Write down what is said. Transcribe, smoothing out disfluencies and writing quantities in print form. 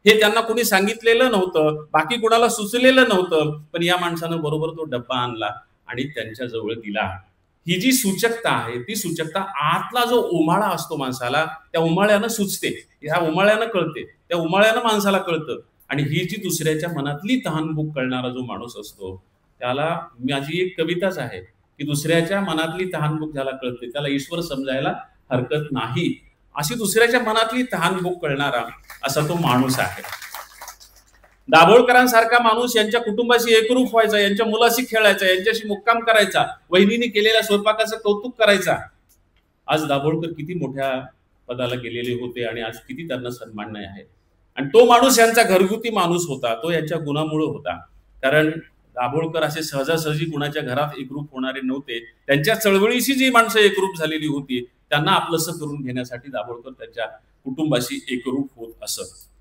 हे त्यांना कोणी सांगितलेलं नव्हतं, बाकी कोणाला सुचलेलं नव्हतं, पण या माणसानं बरोबर तो डब्बा आणला आणि त्यांच्या जवळ दिला. ही जी सूचकता आहे, ती सूचकता आतला जो उमाळा असतो माणसाला, त्या उमाळ्यानं सुचते, ह्या उमाळ्यानं कळते, त्या उमाळ्यानं माणसाला कळतं. आणि ही जी दुसऱ्याच्या मनातली तहानभूक कळणारा जो माणूस असतो, त्याला, माझी एक कविताच आहे की दुसऱ्याच्या मनातली तहानभूक ज्याला कळते त्याला ईश्वर समजायला हरकत नाही. अशी दुसऱ्याच्या मनातली तहानभूक कळणारा असा तो माणूस आहे. दाभोळकरांसारखा माणूस यांच्या कुटुंबाशी एकरूप व्हायचा, यांच्या मुलाशी खेळायचा, यांच्याशी मुक्काम करायचा, वहिनीने केलेल्या स्वयंपाकाचं कौतुक करायचा. आज दाभोळकर किती मोठ्या पदाला गेलेले होते आणि आज किती त्यांना सन्मान नाही आहे. आणि तो माणूस यांचा घरगुती माणूस होता, तो यांच्या गुणामुळे होता. कारण दाभोळकर असे सहजासहजी कुणाच्या घरात एकरूप होणारे नव्हते. त्यांच्या चळवळीशी जी माणसं एकरूप झालेली होती त्यांना आपलंसं करून घेण्यासाठी दाभोळकर त्यांच्या कुटुंबाशी एकरूप होत असत.